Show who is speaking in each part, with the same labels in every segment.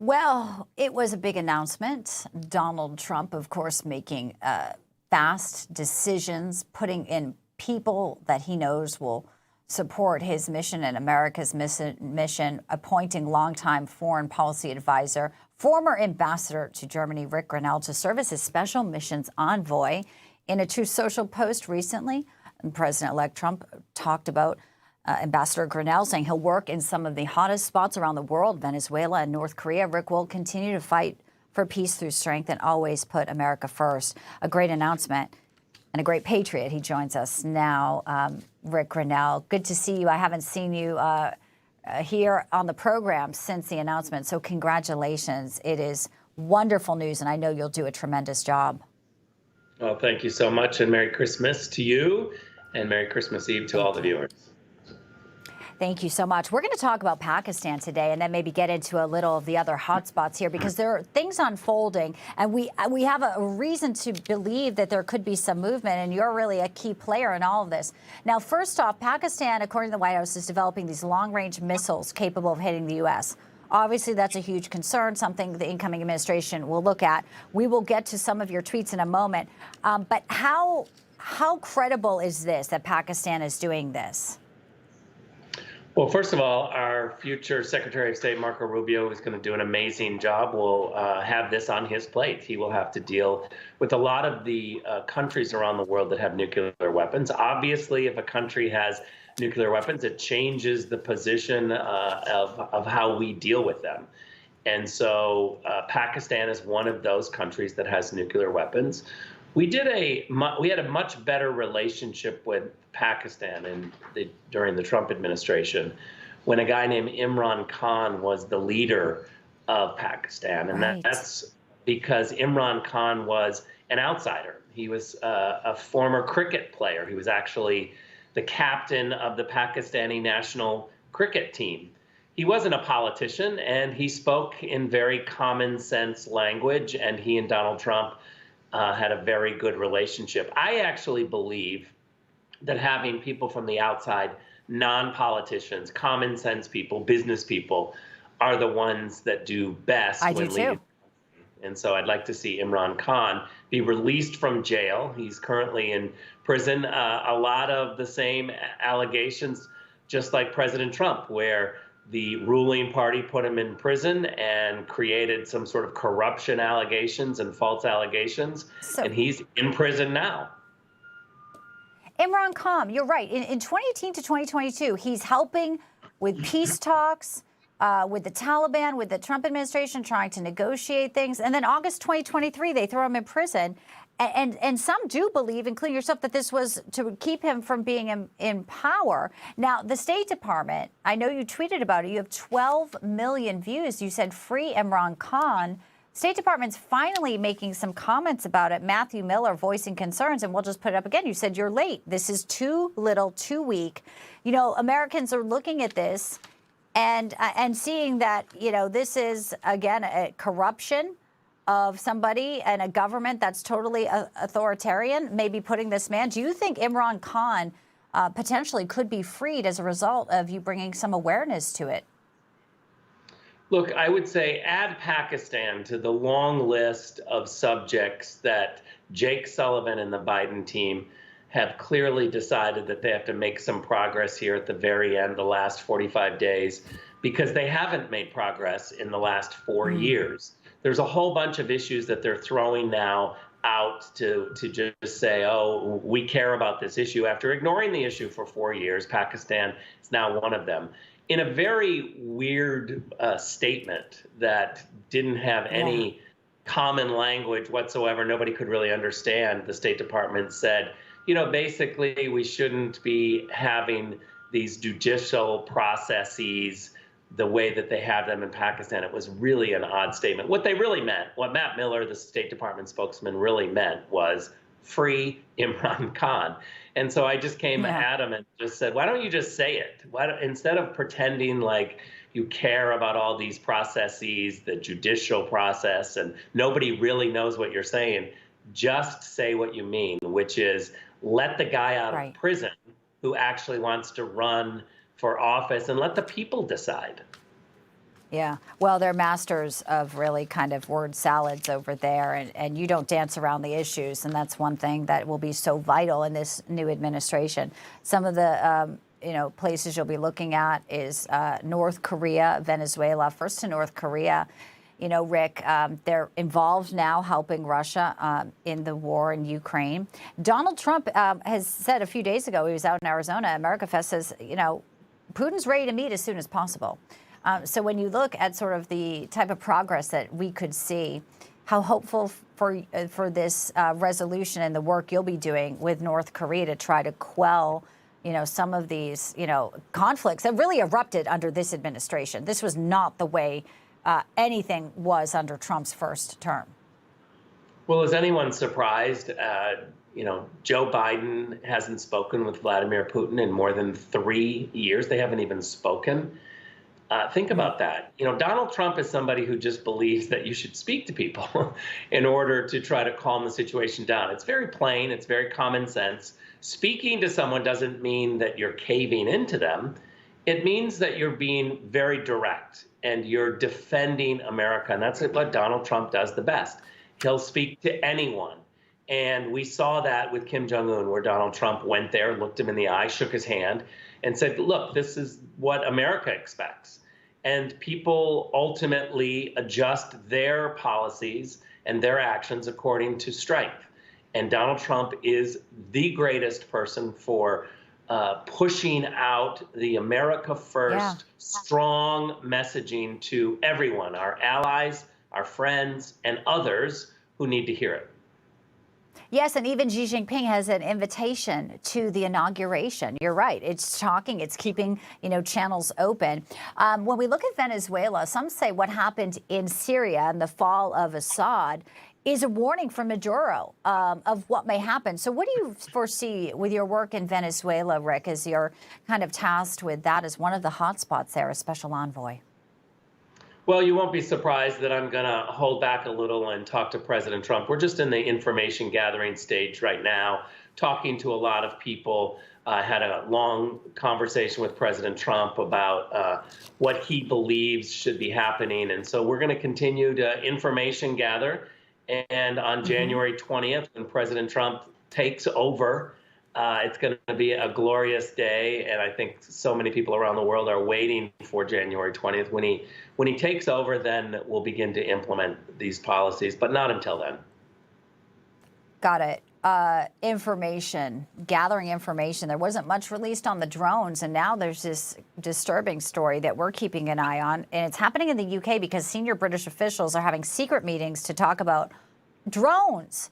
Speaker 1: Well, it was a big announcement. Donald Trump, of course, making fast decisions, putting in people that he knows will support his mission and America's mission, appointing longtime foreign policy advisor, former ambassador to Germany, Ric Grenell, to serve as his Special Missions Envoy. In a Truth Social post recently, President-elect Trump talked about Ambassador Grenell saying he'll work in some of the hottest spots around the world, Venezuela and North Korea. Ric will continue to fight for peace through strength and always put America first. A great announcement and a great patriot. He joins us now. Ric Grenell, good to see you. I haven't seen you here on the program since the announcement, so congratulations. It is wonderful news, and I know you'll do a tremendous job.
Speaker 2: Well, thank you so much, and Merry Christmas to you, and Merry Christmas Eve to all the viewers.
Speaker 1: Thank you so much. We're going to talk about Pakistan today and then maybe get into a little of the other hotspots here, because there are things unfolding and we have a reason to believe that there could be some movement, and you're really a key player in all of this. Now, first off, Pakistan, according to the White House, is developing these long-range missiles capable of hitting the U.S. Obviously, that's a huge concern, something the incoming administration will look at. We will get to some of your tweets in a moment. But how credible is this, that Pakistan is doing this?
Speaker 2: Well, first of all, our future Secretary of State, Marco Rubio, is going to do an amazing job. We'll have this on his plate. He will have to deal with a lot of the countries around the world that have nuclear weapons. Obviously, if a country has nuclear weapons, it changes the position of how we deal with them. And so Pakistan is one of those countries that has nuclear weapons. We had a much better relationship with Pakistan during the Trump administration, when a guy named Imran Khan was the leader of Pakistan. And that's because Imran Khan was an outsider. He was a former cricket player. He was actually the captain of the Pakistani national cricket team. He wasn't a politician, and he spoke in very common sense language, and he and Donald Trump had a very good relationship. I actually believe that having people from the outside, non-politicians, common sense people, business people, are the ones that do best when leading. And so I'd like to see Imran Khan be released from jail. He's currently in prison. A lot of the same allegations, just like President Trump, where the ruling party put him in prison and created some sort of corruption allegations and false allegations, and he's in prison now.
Speaker 1: Imran Khan, you're right. In 2018 to 2022, he's helping with peace talks with the Taliban, with the Trump administration, trying to negotiate things. And then August 2023, they throw him in prison. And some do believe, including yourself, that this was to keep him from being in power. Now, the State Department, I know you tweeted about it. You have 12 million views. You said free Imran Khan. State Department's finally making some comments about it. Matthew Miller voicing concerns, and we'll just put it up again. You said you're late. This is too little, too weak. You know, Americans are looking at this and seeing that, you know, this is, again, a corruption of somebody and a government that's totally authoritarian, maybe putting this man. Do you think Imran Khan potentially could be freed as a result of you bringing some awareness to it?
Speaker 2: Look, I would say add Pakistan to the long list of subjects that Jake Sullivan and the Biden team have clearly decided that they have to make some progress here at the very end, the last 45 days, because they haven't made progress in the last 4 years. There's a whole bunch of issues that they're throwing now out to just say, oh, we care about this issue. After ignoring the issue for 4 years, Pakistan is now one of them. In a very weird statement that didn't have any common language whatsoever, nobody could really understand, the State Department said, you know, basically we shouldn't be having these judicial processes the way that they have them in Pakistan. It was really an odd statement. What they really meant, what Matt Miller, the State Department spokesman, really meant was free Imran Khan. And so I just came at him and just said, why don't you just say it? Instead of pretending like you care about all these processes, the judicial process, and nobody really knows what you're saying, just say what you mean, which is let the guy out of prison who actually wants to run for office and let the people decide.
Speaker 1: Yeah, well, they're masters of really kind of word salads over there, and you don't dance around the issues, and that's one thing that will be so vital in this new administration. Some of the places you'll be looking at is North Korea, Venezuela. First to North Korea. Rick, they're involved now helping Russia in the war in Ukraine. Donald Trump has said a few days ago, he was out in Arizona, America Fest, says, Putin's ready to meet as soon as possible. So when you look at sort of the type of progress that we could see, how hopeful for this resolution and the work you'll be doing with North Korea to try to quell, some of these, conflicts that really erupted under this administration. This was not the way anything was under Trump's first term.
Speaker 2: Well, is anyone surprised? Joe Biden hasn't spoken with Vladimir Putin in more than 3 years. They haven't even spoken. Think about that. Donald Trump is somebody who just believes that you should speak to people in order to try to calm the situation down. It's very plain. It's very common sense. Speaking to someone doesn't mean that you're caving into them. It means that you're being very direct and you're defending America. And that's what Donald Trump does the best. He'll speak to anyone. And we saw that with Kim Jong-un, where Donald Trump went there, looked him in the eye, shook his hand, and said, look, this is what America expects. And people ultimately adjust their policies and their actions according to strength. And Donald Trump is the greatest person for pushing out the America First strong messaging to everyone, our allies, our friends, and others who need to hear it.
Speaker 1: Yes, and even Xi Jinping has an invitation to the inauguration. You're right. It's talking. It's keeping, channels open. When we look at Venezuela, some say what happened in Syria and the fall of Assad is a warning for Maduro of what may happen. So what do you foresee with your work in Venezuela, Rick, as you're kind of tasked with that as one of the hotspots there, a special envoy?
Speaker 2: Well, you won't be surprised that I'm going to hold back a little and talk to President Trump. We're just in the information gathering stage right now, talking to a lot of people. I had a long conversation with President Trump about what he believes should be happening. And so we're going to continue to information gather. And on January 20th, when President Trump takes over, it's going to be a glorious day, and I think so many people around the world are waiting for January 20th. When he takes over, then we'll begin to implement these policies, but not until then.
Speaker 1: Got it. Gathering information. There wasn't much released on the drones, and now there's this disturbing story that we're keeping an eye on, and it's happening in the UK because senior British officials are having secret meetings to talk about drones.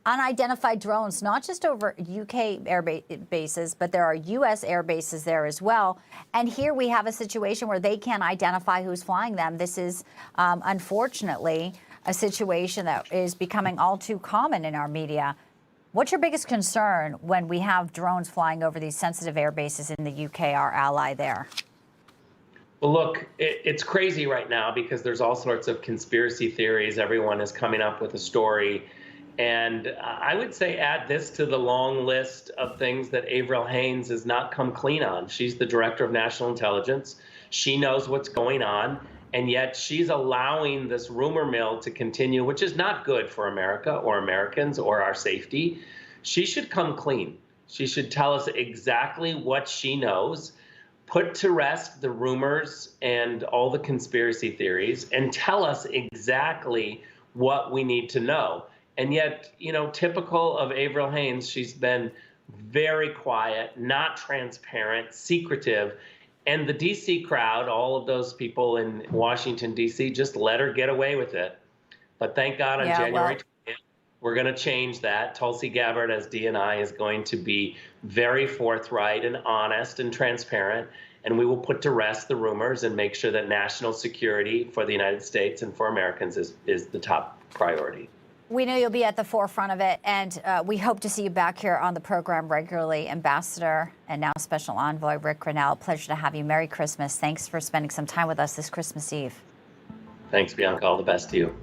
Speaker 1: Unidentified drones, not just over UK air bases, but there are U.S. air bases there as well. And here we have a situation where they can't identify who's flying them. This is, unfortunately, a situation that is becoming all too common in our media. What's your biggest concern when we have drones flying over these sensitive air bases in the UK, our ally there?
Speaker 2: Well, look, it's crazy right now because there's all sorts of conspiracy theories. Everyone is coming up with a story. And I would say add this to the long list of things that Avril Haines has not come clean on. She's the director of national intelligence. She knows what's going on. And yet she's allowing this rumor mill to continue, which is not good for America or Americans or our safety. She should come clean. She should tell us exactly what she knows, put to rest the rumors and all the conspiracy theories, and tell us exactly what we need to know. And yet, typical of Avril Haines, she's been very quiet, not transparent, secretive. And the D.C. crowd, all of those people in Washington, D.C., just let her get away with it. But thank God on January 20th, we're going to change that. Tulsi Gabbard as DNI is going to be very forthright and honest and transparent. And we will put to rest the rumors and make sure that national security for the United States and for Americans is the top priority.
Speaker 1: We know you'll be at the forefront of it, and we hope to see you back here on the program regularly. Ambassador and now Special Envoy Ric Grenell, pleasure to have you. Merry Christmas. Thanks for spending some time with us this Christmas Eve.
Speaker 2: Thanks, Bianca. All the best to you.